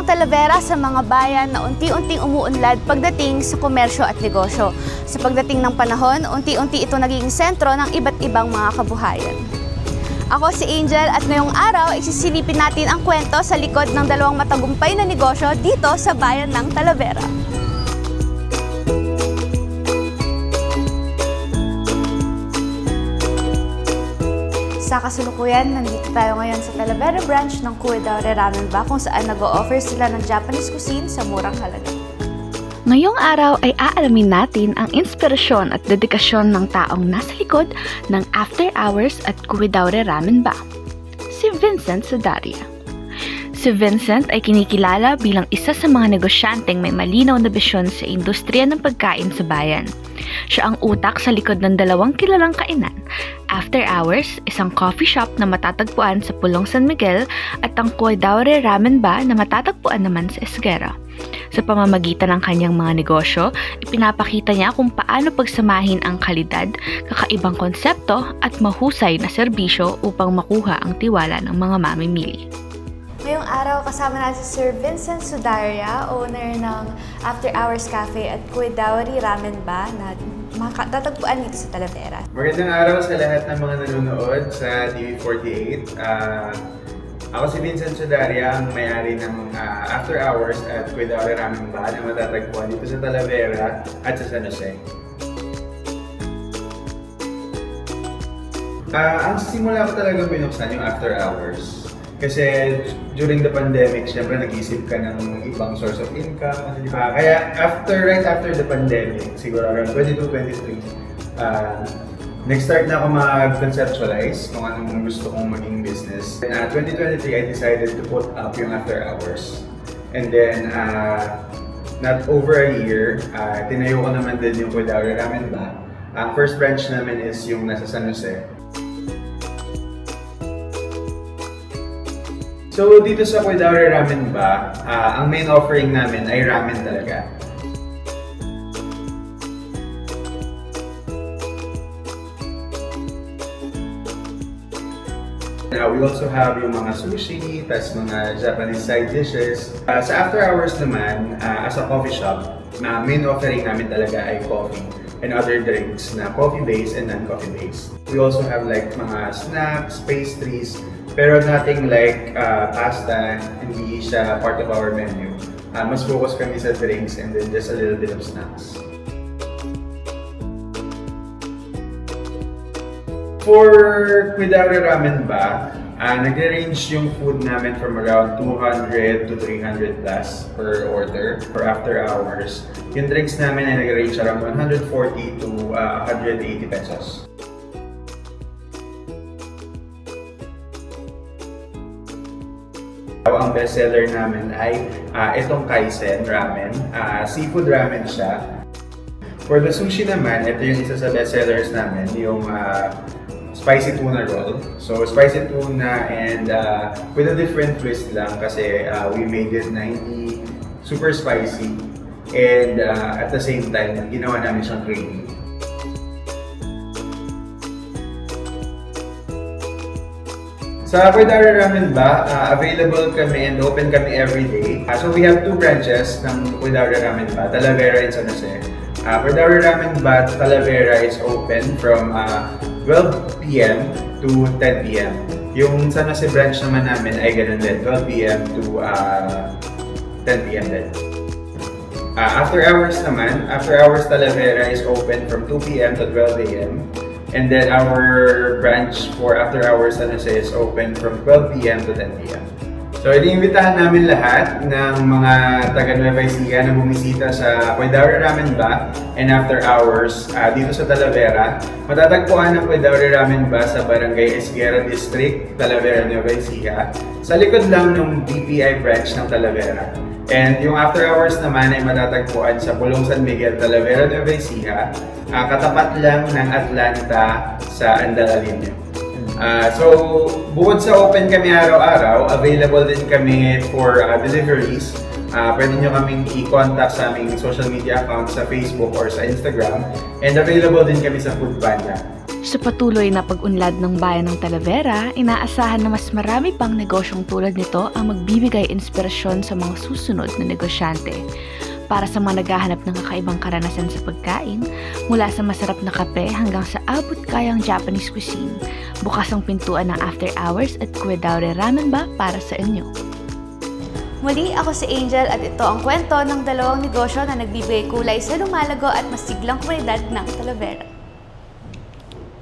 ng Talavera sa mga bayan na unti-unting umuunlad pagdating sa komersyo at negosyo. Sa pagdating ng panahon, unti-unti ito naging sentro ng iba't ibang mga kabuhayan. Ako si Angel at ngayong araw isisilipin natin ang kwento sa likod ng dalawang matagumpay na negosyo dito sa bayan ng Talavera. Sa kasalukuyan, nandito tayo ngayon sa Talavera branch ng Kuidaure Ramen Ba kung saan nag-o-offer sila ng Japanese cuisine sa murang halaga. Ngayong araw ay aalamin natin ang inspirasyon at dedikasyon ng taong nasa likod ng After Hours at Kuidaure Ramen Ba, si Vincent Sudaria. Si Vincent ay kinikilala bilang isa sa mga negosyanteng may malinaw na bisyon sa industriya ng pagkain sa bayan. Siya ang utak sa likod ng dalawang kilalang kainan, After Hours, isang coffee shop na matatagpuan sa Pulong San Miguel, at ang Kuidaure Ramen Ba na matatagpuan naman sa Esguera. Sa pamamagitan ng kanyang mga negosyo, ipinapakita niya kung paano pagsamahin ang kalidad, kakaibang konsepto at mahusay na serbisyo upang makuha ang tiwala ng mga mamimili. Ngayong araw, kasama natin si Sir Vincent Sudaria, owner ng After Hours Cafe at Kuidaure Ramen Ba na matatagpuan dito sa Talavera. Magandang araw sa lahat ng mga nanonood sa TV48. Ako si Vincent Sudaria, ang may-ari ng After Hours at Kuidaure Ramen Ba na matatagpuan dito sa Talavera at sa San Jose. Ang simula ko talaga binuksan yung After Hours. Kasi during the pandemic, syempre nag-isip ka ng ibang source of income. Kaya right after the pandemic, siguro around 22-23, nag-start na ako mag-conceptualize kung anong gusto kong maging business. In 2023, I decided to put up yung After Hours. And then, not over a year, tinayo ko naman din yung Kuidaure Ramen Ba. Ang first branch namin is yung nasa San Jose. So dito sa Kuidaure Ramen Ba, ang main offering namin ay ramen talaga. We also have yung mga sushi, tas mga Japanese side dishes. Sa After Hours naman, as a coffee shop, main offering namin talaga ay coffee and other drinks na coffee-based and non-coffee based. We also have like mga snacks, pastries, pero nothing like pasta, hindi siya part of our menu. Mas focus kami sa drinks and then just a little bit of snacks. For Kuidaure Ramen Ba, nag-range yung food namin from around 200 to 300 plus per order for After Hours. Yung drinks namin ay nag-range around 140 to 180 pesos. Ang bestseller namin ay itong Kaisen Ramen. Seafood ramen siya. For the sushi naman, ito yung isa sa bestsellers namin, yung spicy tuna roll. So spicy tuna and with a different twist lang kasi we made it na hindi super spicy and at the same time, ginawa namin siyang creamy. Sa Kuidaure Ramen Ba, available kami and open kami every day. So we have two branches ng Kuidaure Ramen Ba, Talavera and San Jose. Kuidaure Ramen Ba, Talavera is open from 12 p.m. to 10 p.m. Yung San Jose branch naman namin ay ganun din, 12 p.m. to 10 p.m. din. After Hours naman, After Hours Talavera is open from 2 p.m. to 12 a.m. And then our branch for After Hours San Jose is open from 12 p.m. to 10 p.m. So, iniimbitahan namin lahat ng mga taga Nueva Ecija na bumisita sa Kuidaure Ramen Ba and After Hours dito sa Talavera. Matatagpuan ang Kuidaure Ramen Ba sa Barangay Esguera District, Talavera, Nueva Ecija. Sa likod lang ng BPI branch ng Talavera. And yung After Hours naman ay matatagpuan sa Pulong San Miguel, Talavera, Nueva Ecija. Katapat lang ng Atlanta sa Andalalimio. So, bukod sa open kami araw-araw, available din kami for deliveries. Pwede nyo kaming i-contact sa aming social media accounts sa Facebook or sa Instagram. And available din kami sa Foodpanda. Sa patuloy na pag-unlad ng bayan ng Talavera, inaasahan na mas marami pang negosyong tulad nito ang magbibigay inspirasyon sa mga susunod na negosyante. Para sa mga naghahanap ng kakaibang karanasan sa pagkain, mula sa masarap na kape hanggang sa abot-kayang Japanese cuisine, bukas ang pintuan ng After Hours at Kuedaure Ramen Ba para sa inyo. Muli, ako si Angel at ito ang kwento ng dalawang negosyo na nagbibigay kulay sa lumalago at masiglang komunidad ng Talavera.